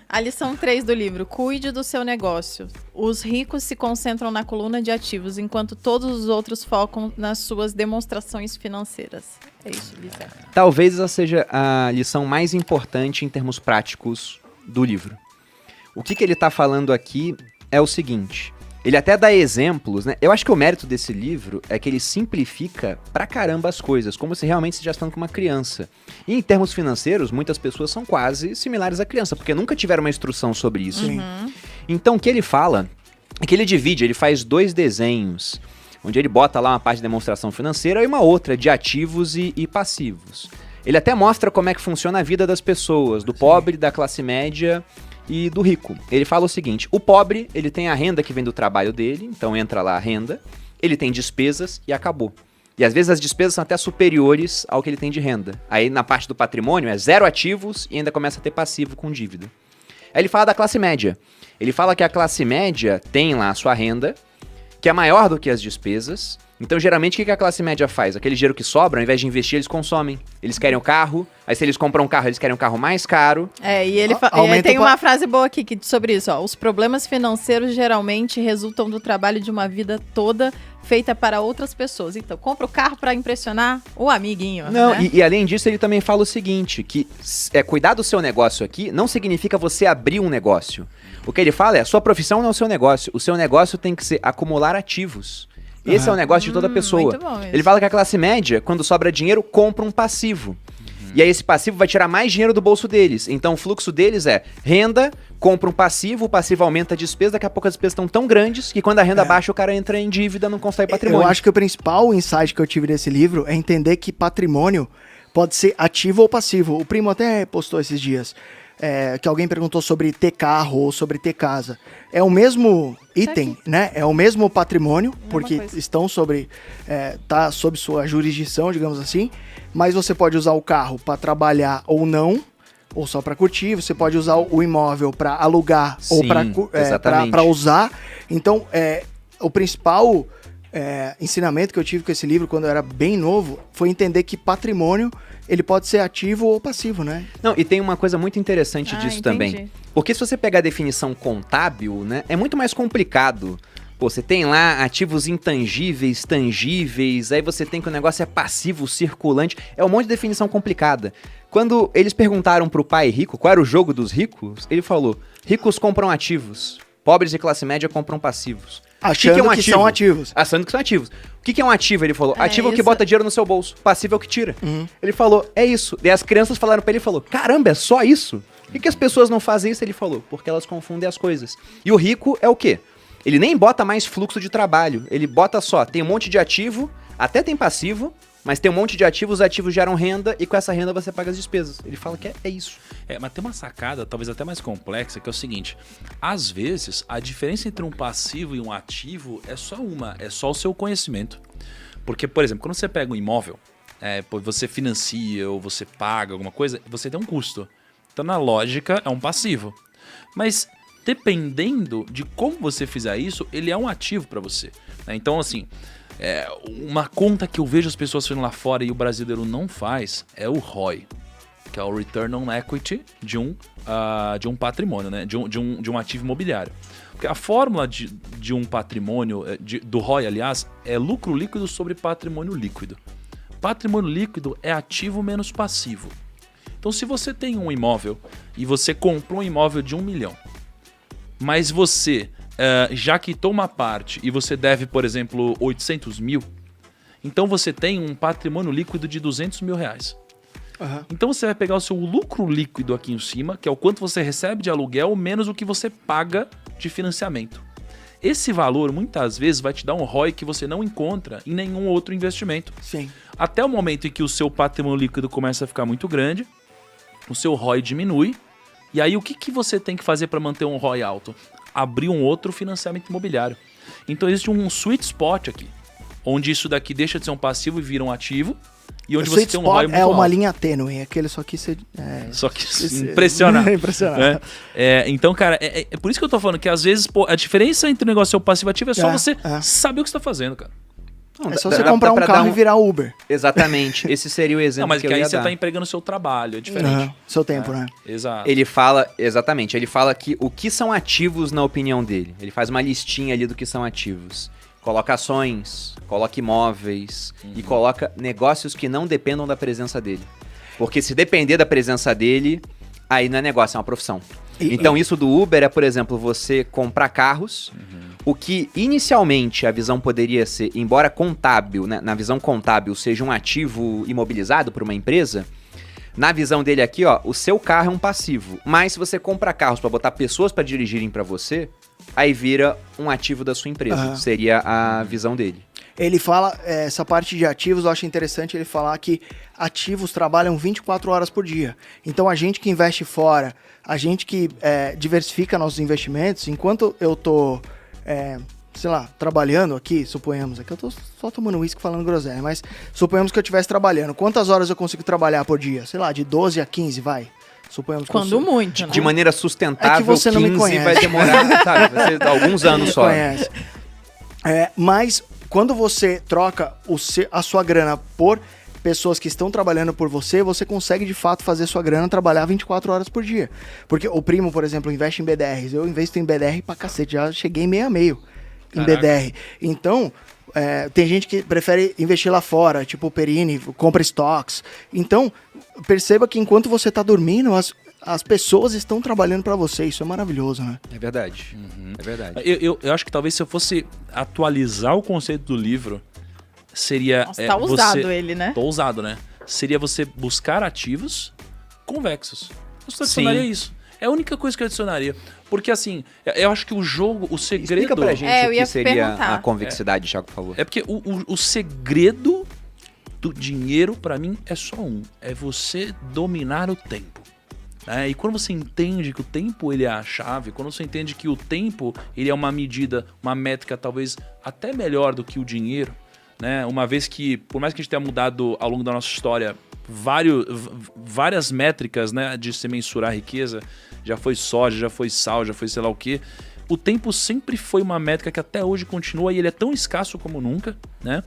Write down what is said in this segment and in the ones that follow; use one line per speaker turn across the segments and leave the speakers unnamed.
A lição 3 do livro: cuide do seu negócio. Os ricos se concentram na coluna de ativos, enquanto todos os outros focam nas suas demonstrações financeiras. É isso, Lisa.
Talvez essa seja a lição mais importante em termos práticos do livro. O que ele está falando aqui é o seguinte: ele até dá exemplos, né? Eu acho que o mérito desse livro é que ele simplifica pra caramba as coisas, como se realmente estivesse falando com uma criança. E em termos financeiros, muitas pessoas são quase similares à criança, porque nunca tiveram uma instrução sobre isso.
Uhum.
Então o que ele fala é que ele divide, ele faz 2 desenhos, onde ele bota lá uma parte de demonstração financeira e uma outra de ativos e passivos. Ele até mostra como é que funciona a vida das pessoas, do pobre, da classe média e do rico. Ele fala o seguinte: o pobre, ele tem a renda que vem do trabalho dele, então entra lá a renda, ele tem despesas e acabou. E às vezes as despesas são até superiores ao que ele tem de renda. Aí na parte do patrimônio é 0 ativos e ainda começa a ter passivo com dívida. Aí ele fala da classe média. Ele fala que a classe média tem lá a sua renda, que é maior do que as despesas. Então, geralmente, o que a classe média faz? Aquele dinheiro que sobra, ao invés de investir, eles consomem. Eles querem o carro, aí se eles compram um carro, eles querem um carro mais caro.
E ele tem uma frase boa aqui sobre isso, ó. Os problemas financeiros geralmente resultam do trabalho de uma vida toda feita para outras pessoas. Então, compra o carro para impressionar o amiguinho.
Não,
né?
e além disso, ele também fala o seguinte, que cuidar do seu negócio aqui não significa você abrir um negócio. O que ele fala é, a sua profissão não é o seu negócio. O seu negócio tem que ser acumular ativos. Esse é o negócio de toda pessoa.
Muito bom isso.
Ele fala que a classe média, quando sobra dinheiro, compra um passivo. E aí esse passivo vai tirar mais dinheiro do bolso deles. Então o fluxo deles é renda, compra um passivo, o passivo aumenta a despesa, daqui a pouco as despesas estão tão grandes que quando a renda baixa o cara entra em dívida, não constrói patrimônio.
Eu acho que o principal insight que eu tive desse livro é entender que patrimônio pode ser ativo ou passivo. O Primo até postou esses dias. Que alguém perguntou sobre ter carro ou sobre ter casa. É o mesmo item, né? É o mesmo patrimônio, porque estão sobre, tá sob sua jurisdição, digamos assim, mas você pode usar o carro para trabalhar ou não, ou só para curtir, você pode usar o imóvel para alugar ou para usar. Então, o principal ensinamento que eu tive com esse livro quando eu era bem novo foi entender que patrimônio ele pode ser ativo ou passivo, né?
Não, e tem uma coisa muito interessante disso também. Porque se você pegar a definição contábil, né, é muito mais complicado. Pô, você tem lá ativos intangíveis, tangíveis, aí você tem que o negócio é passivo, circulante. É um monte de definição complicada. Quando eles perguntaram pro pai rico qual era o jogo dos ricos, ele falou: ricos compram ativos, pobres de classe média compram passivos.
Achando que são ativos.
Achando que são ativos. O que é um ativo? Ele falou, ativo é o que bota dinheiro no seu bolso, passivo é o que tira. Ele falou, é isso. E as crianças falaram pra ele, falou, caramba, é só isso? Por que as pessoas não fazem isso? Ele falou, porque elas confundem as coisas. E o rico é o quê? Ele nem bota mais fluxo de trabalho, ele bota só, tem um monte de ativo, até tem passivo, mas tem um monte de ativos, os ativos geram renda e com essa renda você paga as despesas. Ele fala que é isso.
Mas tem uma sacada, talvez até mais complexa, que é o seguinte. Às vezes, a diferença entre um passivo e um ativo é só o seu conhecimento. Porque, por exemplo, quando você pega um imóvel, você financia ou você paga alguma coisa, você tem um custo. Então, na lógica, é um passivo. Mas, dependendo de como você fizer isso, ele é um ativo para você. Né? Então, assim... uma conta que eu vejo as pessoas fazendo lá fora e o brasileiro não faz é o ROI, que é o Return on Equity de um patrimônio, né? de um ativo imobiliário. Porque a fórmula de um patrimônio, do ROI, aliás, é lucro líquido sobre patrimônio líquido. Patrimônio líquido é ativo menos passivo. Então, se você tem um imóvel e você comprou um imóvel de 1 milhão, mas você... já quitou uma parte e você deve, por exemplo, 800 mil, então você tem um patrimônio líquido de 200 mil reais. Então você vai pegar o seu lucro líquido aqui em cima, que é o quanto você recebe de aluguel, menos o que você paga de financiamento. Esse valor, muitas vezes, vai te dar um ROI que você não encontra em nenhum outro investimento.
Sim.
Até o momento em que o seu patrimônio líquido começa a ficar muito grande, o seu ROI diminui, e aí o que você tem que fazer para manter um ROI alto? Abrir um outro financiamento imobiliário. Então existe um sweet spot aqui, onde isso daqui deixa de ser um passivo e vira um ativo, e onde você tem um ROI muito alto.
É uma linha tênue, aquele só que você...
Só que impressionar.
Impressionar.
Né? Então, cara, é por isso que eu tô falando que às vezes a diferença entre o negócio e o passivo ativo é só você saber o que você tá fazendo, cara.
Não,
É só você comprar um carro e virar Uber.
Exatamente, esse seria o exemplo
Não, mas
que
que
eu
aí
ia
você
dar.
tá empregando o seu trabalho, é diferente.
Seu tempo, né?
Exato.
Ele fala, exatamente, ele fala que o que são ativos na opinião dele. Ele faz uma listinha ali do que são ativos. Coloca ações, coloca imóveis e coloca negócios que não dependam da presença dele. Porque se depender da presença dele, aí não é negócio, é uma profissão. Então isso do Uber é, por exemplo, você comprar carros, o que inicialmente a visão poderia ser, embora contábil, né, na visão contábil seja um ativo imobilizado por uma empresa, na visão dele aqui, ó, o seu carro é um passivo. Mas se você compra carros para botar pessoas para dirigirem para você, aí vira um ativo da sua empresa. Seria a visão dele.
Ele fala, essa parte de ativos, eu acho interessante ele falar que ativos trabalham 24 horas por dia. Então, a gente que investe fora, a gente que diversifica nossos investimentos, enquanto eu tô, sei lá, trabalhando aqui, suponhamos, aqui eu tô só tomando uísque falando groselha, mas suponhamos que eu estivesse trabalhando. Quantas horas eu consigo trabalhar por dia? Sei lá, de 12 a 15, vai. Suponhamos
Quando muito, né?
De maneira sustentável,
É que você não me
15
conhece.
vai demorar, sabe? Vai ser alguns anos só.
Conhece. Mas quando você troca a sua grana por pessoas que estão trabalhando por você, você consegue de fato fazer sua grana trabalhar 24 horas por dia. Porque o primo, por exemplo, investe em BDRs. Eu investo em BDR pra cacete, já cheguei meio a meio em BDR. Então, tem gente que prefere investir lá fora, tipo o Perini, compra estoques. Então, perceba que enquanto você tá dormindo, as pessoas estão trabalhando para você. Isso é maravilhoso, né?
É verdade. É verdade.
Eu acho que talvez se eu fosse atualizar o conceito do livro, seria...
Nossa, tá ousado ele, né?
Tô ousado, né? Seria você buscar ativos convexos. Eu adicionaria isso. É a única coisa que eu adicionaria. Porque, assim, eu acho que o jogo, o segredo...
Explica pra gente
eu
o
ia
que seria
perguntar.
a convexidade, Thiago, por favor.
É porque o segredo do dinheiro, pra mim, é só um. É você dominar o tempo. E quando você entende que o tempo ele é a chave, quando você entende que o tempo ele é uma medida, uma métrica talvez até melhor do que o dinheiro, né? Uma vez que, por mais que a gente tenha mudado ao longo da nossa história várias métricas, né, de se mensurar a riqueza, já foi soja, já foi sal, já foi sei lá o quê, o tempo sempre foi uma métrica que até hoje continua e ele é tão escasso como nunca, né?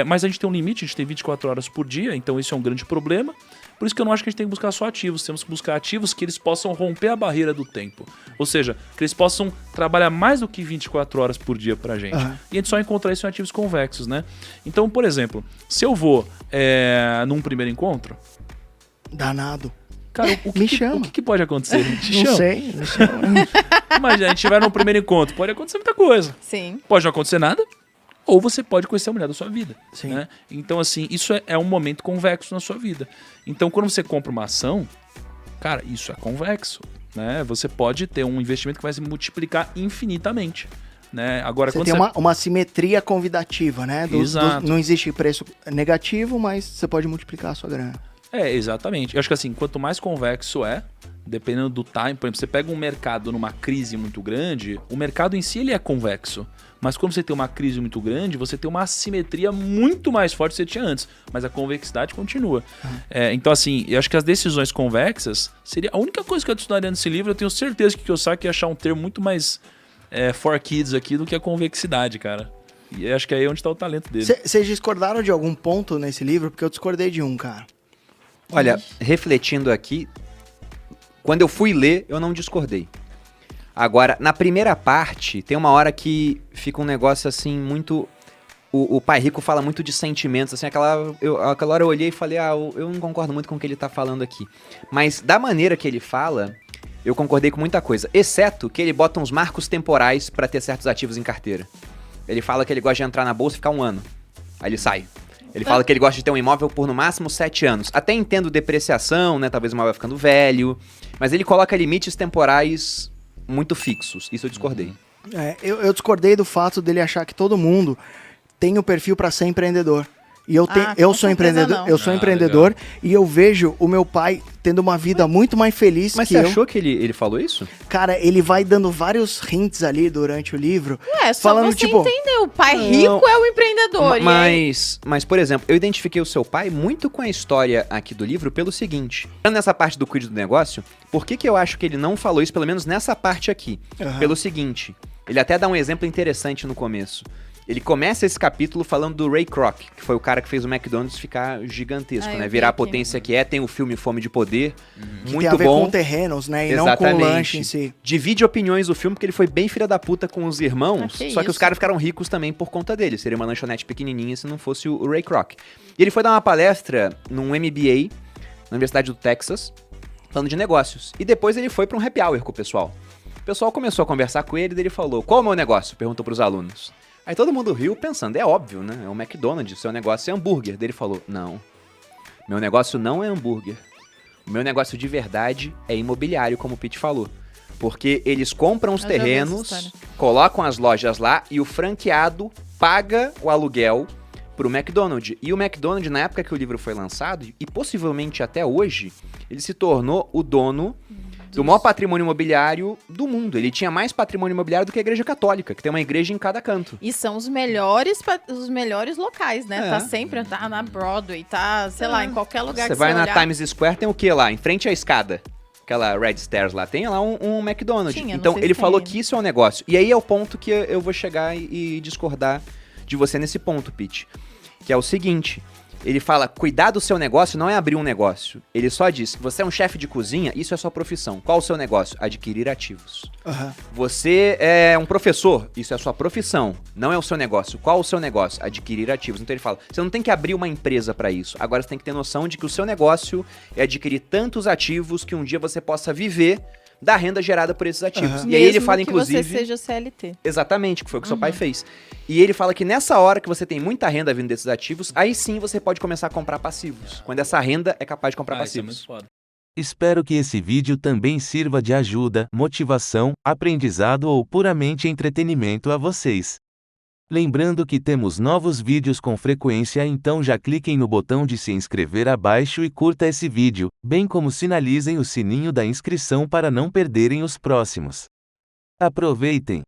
Mas a gente tem um limite, a gente tem 24 horas por dia, então isso é um grande problema. Por isso que eu não acho que a gente tem que buscar só ativos, temos que buscar ativos que eles possam romper a barreira do tempo. Ou seja, que eles possam trabalhar mais do que 24 horas por dia pra gente. E a gente só encontra isso em ativos convexos, né? Então, por exemplo, se eu vou num primeiro encontro...
Danado.
Cara, o que pode acontecer?
Não sei, me chama.
Imagina, a gente vai num primeiro encontro, pode acontecer muita coisa.
Sim.
Pode não acontecer nada, ou você pode conhecer a mulher da sua vida.
Sim.
Né? Então, assim, isso é um momento convexo na sua vida. Então, quando você compra uma ação, cara, isso é convexo. Né? Você pode ter um investimento que vai se multiplicar infinitamente. Né? Agora,
Você
quando
tem uma simetria convidativa, né?
Exato.
Não existe preço negativo, mas você pode multiplicar a sua grana.
Exatamente. Eu acho que assim, quanto mais convexo dependendo do time, por exemplo, você pega um mercado numa crise muito grande, o mercado em si ele é convexo. Mas quando você tem uma crise muito grande, você tem uma assimetria muito mais forte do que você tinha antes. Mas a convexidade continua. Então, assim, eu acho que as decisões convexas seria a única coisa que eu adicionaria nesse livro. Eu tenho certeza que o Kiyosaki ia achar um termo muito mais for kids aqui do que a convexidade, cara. E eu acho que aí é onde está o talento dele.
Vocês discordaram de algum ponto nesse livro? Porque eu discordei de um, cara.
Olha, refletindo aqui, quando eu fui ler, eu não discordei. Agora, na primeira parte, tem uma hora que fica um negócio assim, muito... O Pai Rico fala muito de sentimentos, assim, aquela hora eu olhei e falei, eu não concordo muito com o que ele tá falando aqui. Mas da maneira que ele fala, eu concordei com muita coisa, exceto que ele bota uns marcos temporais pra ter certos ativos em carteira. Ele fala que ele gosta de entrar na bolsa e ficar 1 ano, aí ele sai. Ele fala que ele gosta de ter um imóvel por no máximo 7 anos. Até entendo depreciação, né, talvez o imóvel vai ficando velho, mas ele coloca limites temporais muito fixos, isso eu discordei.
Eu discordei do fato dele achar que todo mundo tem o perfil para ser empreendedor. E eu sou empreendedor, empreendedor e eu vejo o meu pai tendo uma vida muito mais feliz
Mas
que
você
eu.
achou que ele falou isso?
Cara, ele vai dando vários hints ali durante o livro.
Só
falando,
você
tipo,
entender, o pai rico é o empreendedor.
Mas, por exemplo, eu identifiquei o seu pai muito com a história aqui do livro pelo seguinte. Nessa parte do cuide do negócio, por que eu acho que ele não falou isso, pelo menos nessa parte aqui? Pelo seguinte, ele até dá um exemplo interessante no começo. Ele começa esse capítulo falando do Ray Kroc, que foi o cara que fez o McDonald's ficar gigantesco,
Ah,
né?
eu
Virar a
vi aqui.
potência que é. Tem o filme Fome de Poder,
Que
muito
tem a ver
bom.
com terrenos, né? E
Exatamente.
não com o lanche em si.
Divide opiniões do filme, porque ele foi bem filha da puta com os irmãos,
que
só que os
isso.
caras ficaram ricos também por conta dele. Seria uma lanchonete pequenininha se não fosse o Ray Kroc. E ele foi dar uma palestra num MBA na Universidade do Texas, falando de negócios. E depois ele foi para um happy hour com o pessoal. O pessoal começou a conversar com ele e ele falou, qual é o meu negócio? Perguntou pros alunos. Aí todo mundo riu pensando, é óbvio, né? É o McDonald's, seu negócio é hambúrguer. Daí ele falou, não, meu negócio não é hambúrguer. O meu negócio de verdade é imobiliário, como o Pete falou. Porque eles compram os
Eu já vi essa
terrenos,
história.
colocam as lojas lá e o franqueado paga o aluguel pro McDonald's. E o McDonald's, na época que o livro foi lançado, e possivelmente até hoje, ele se tornou o dono do maior patrimônio imobiliário do mundo. Ele tinha mais patrimônio imobiliário do que a Igreja Católica, que tem uma igreja em cada canto.
E são os melhores locais, né?
É.
Tá sempre, tá na Broadway, tá, sei lá, em qualquer lugar
Você
que
vai
você
na
olhar.
Times Square, tem o que lá? Em frente à escada. Aquela Red Stairs lá, tem lá um McDonald's.
Tinha, não
Então,
sei se
ele
tem
falou
ainda.
que isso é um negócio. E aí é o ponto que eu vou chegar e discordar de você nesse ponto, Pete. Que é o seguinte, ele fala, cuidar do seu negócio não é abrir um negócio. Ele só diz, você é um chefe de cozinha, isso é sua profissão. Qual o seu negócio? Adquirir ativos.
Aham.
Você é um professor, isso é a sua profissão, não é o seu negócio. Qual o seu negócio? Adquirir ativos. Então ele fala, você não tem que abrir uma empresa para isso. Agora você tem que ter noção de que o seu negócio é adquirir tantos ativos que um dia você possa viver da renda gerada por esses ativos.
Aham.
E aí ele
Mesmo
fala,
que
inclusive...
você seja CLT.
Exatamente, que foi o que seu pai fez. E ele fala que nessa hora que você tem muita renda vindo desses ativos, aí sim você pode começar a comprar passivos. Quando essa renda é capaz de comprar
Isso é muito
passivos.
foda.
Espero que esse vídeo também sirva de ajuda, motivação, aprendizado ou puramente entretenimento a vocês. Lembrando que temos novos vídeos com frequência, então já cliquem no botão de se inscrever abaixo e curta esse vídeo, bem como sinalizem o sininho da inscrição para não perderem os próximos. Aproveitem!